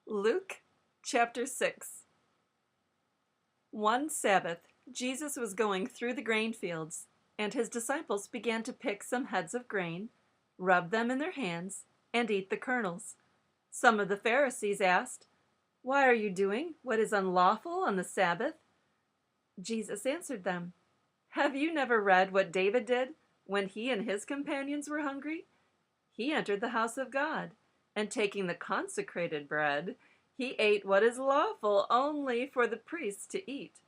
Luke chapter 6. One Sabbath, Jesus was going through the grain fields, and his disciples began to pick some heads of grain, rub them in their hands, and eat the kernels. Some of the Pharisees asked, "Why are you doing what is unlawful on the Sabbath?" Jesus answered them, "Have you never read what David did when he and his companions were hungry? He entered the house of God, and taking the consecrated bread, he ate what is lawful only for the priests to eat.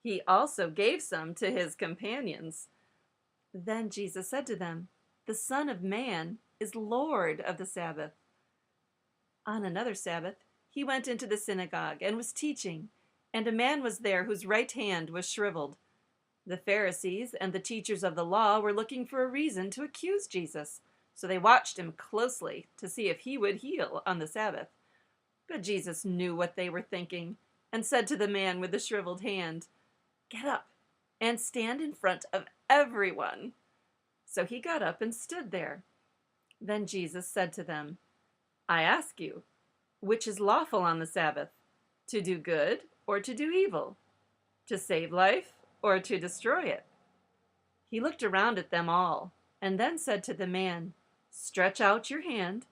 He also gave some to his companions." Then Jesus said to them, "The Son of Man is Lord of the Sabbath." On another Sabbath, he went into the synagogue and was teaching, and a man was there whose right hand was shriveled. The Pharisees and the teachers of the law were looking for a reason to accuse Jesus, so they watched him closely to see if he would heal on the Sabbath. But Jesus knew what they were thinking and said to the man with the shriveled hand, "Get up and stand in front of everyone." So he got up and stood there. Then Jesus said to them, "I ask you, which is lawful on the Sabbath, to do good or to do evil, to save life or to destroy it?" He looked around at them all and then said to the man, "Stretch out your hand."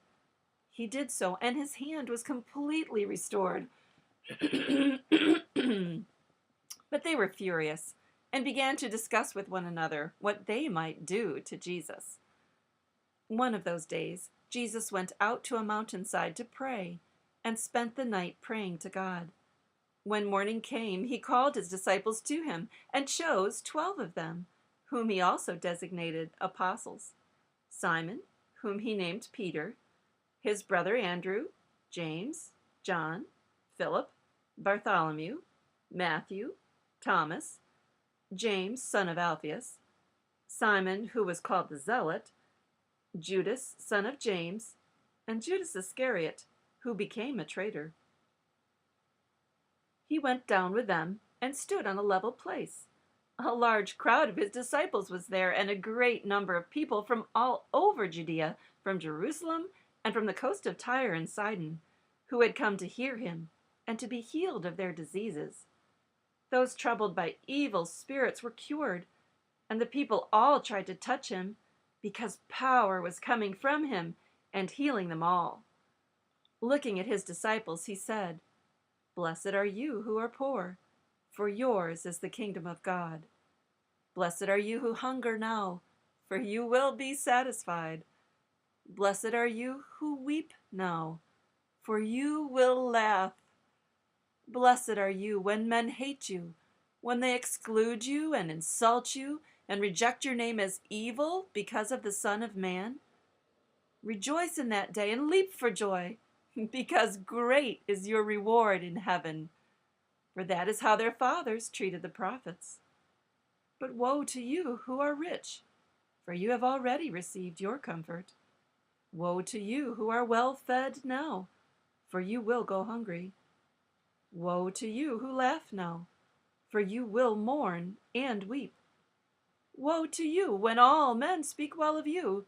He did so, and his hand was completely restored. But they were furious and began to discuss with one another what they might do to Jesus. One of those days, Jesus went out to a mountainside to pray and spent the night praying to God. When morning came, he called his disciples to him and chose 12 of them, whom he also designated apostles: Simon, whom he named Peter, his brother Andrew, James, John, Philip, Bartholomew, Matthew, Thomas, James, son of Alphaeus, Simon, who was called the Zealot, Judas, son of James, and Judas Iscariot, who became a traitor. He went down with them and stood on a level place. A large crowd of his disciples was there, and a great number of people from all over Judea, from Jerusalem, and from the coast of Tyre and Sidon, who had come to hear him and to be healed of their diseases. Those troubled by evil spirits were cured, and the people all tried to touch him, because power was coming from him and healing them all. Looking at his disciples, he said, "Blessed are you who are poor, for yours is the kingdom of God. Blessed are you who hunger now, for you will be satisfied. Blessed are you who weep now, for you will laugh. Blessed are you when men hate you, when they exclude you and insult you and reject your name as evil because of the Son of Man. Rejoice in that day and leap for joy, because great is your reward in heaven. For that is how their fathers treated the prophets. But woe to you who are rich, for you have already received your comfort. Woe to you who are well fed now, for you will go hungry. Woe to you who laugh now, for you will mourn and weep. Woe to you when all men speak well of you,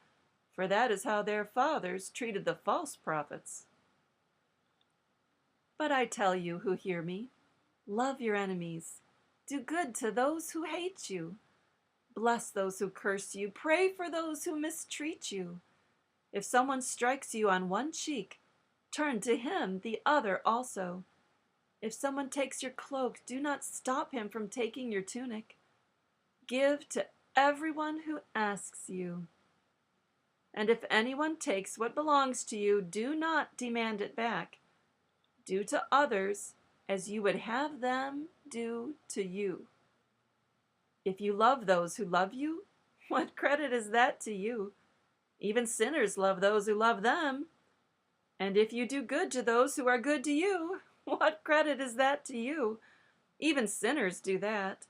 for that is how their fathers treated the false prophets. But I tell you who hear me, love your enemies, do good to those who hate you, bless those who curse you, pray for those who mistreat you. If someone strikes you on one cheek, turn to him the other also. If someone takes your cloak, do not stop him from taking your tunic. Give to everyone who asks you. And if anyone takes what belongs to you, do not demand it back. Do to others as you would have them do to you. If you love those who love you, what credit is that to you? Even sinners love those who love them. And if you do good to those who are good to you, what credit is that to you? Even sinners do that.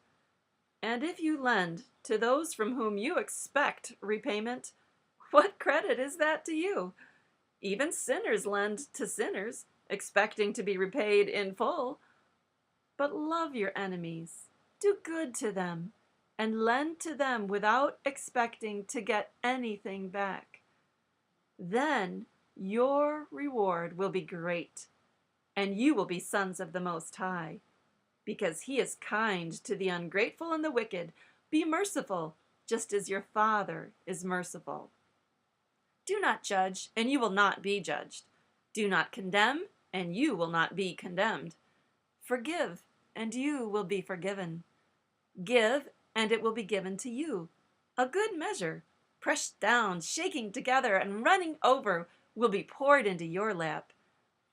And if you lend to those from whom you expect repayment, what credit is that to you? Even sinners lend to sinners, expecting to be repaid in full. But love your enemies, do good to them, and lend to them without expecting to get anything back. Then your reward will be great, and you will be sons of the Most High. Because he is kind to the ungrateful and the wicked, be merciful, just as your Father is merciful. Do not judge, and you will not be judged. Do not condemn, and you will not be condemned. Forgive, and you will be forgiven. Give, and it will be given to you. A good measure, pressed down, shaking together, and running over, will be poured into your lap.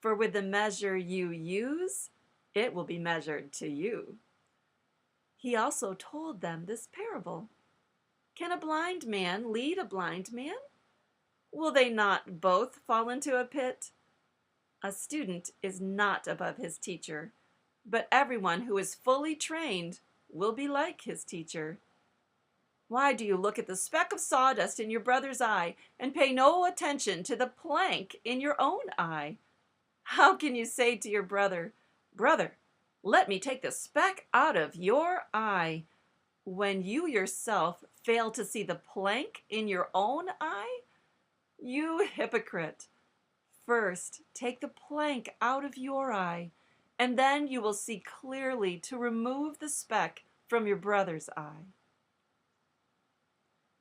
For with the measure you use, it will be measured to you. He also told them this parable. Can a blind man lead a blind man? Will they not both fall into a pit? A student is not above his teacher, but everyone who is fully trained will be like his teacher. Why do you look at the speck of sawdust in your brother's eye and pay no attention to the plank in your own eye? How can you say to your brother, "Brother, let me take the speck out of your eye," when you yourself fail to see the plank in your own eye? You hypocrite! First, take the plank out of your eye, and then you will see clearly to remove the speck from your brother's eye.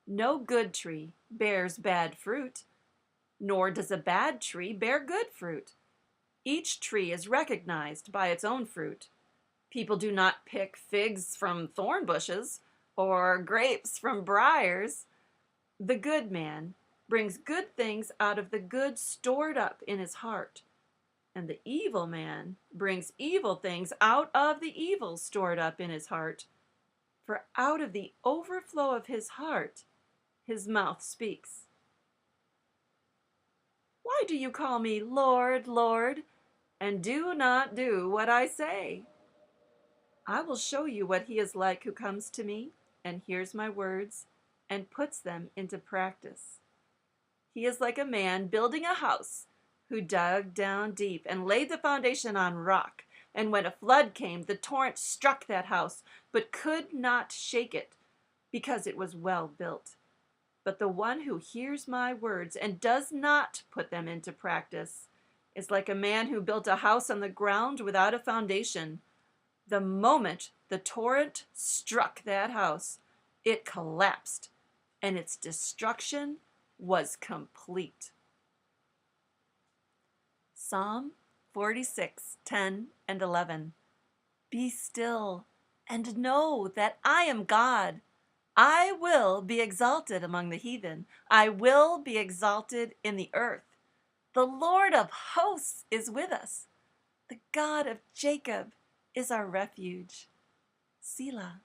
No good tree bears bad fruit, nor does a bad tree bear good fruit. Each tree is recognized by its own fruit. People do not pick figs from thorn bushes or grapes from briars. The good man brings good things out of the good stored up in his heart, and the evil man brings evil things out of the evil stored up in his heart. For out of the overflow of his heart, his mouth speaks. Why do you call me Lord, Lord, and do not do what I say? I will show you what he is like who comes to me and hears my words and puts them into practice. He is like a man building a house who dug down deep and laid the foundation on rock. And when a flood came, the torrent struck that house, but could not shake it, because it was well built. But the one who hears my words and does not put them into practice is like a man who built a house on the ground without a foundation. The moment the torrent struck that house, it collapsed, and its destruction was complete. Psalm 46, 10 and 11. Be still and know that I am God. I will be exalted among the heathen. I will be exalted in the earth. The Lord of hosts is with us. The God of Jacob is our refuge. Selah.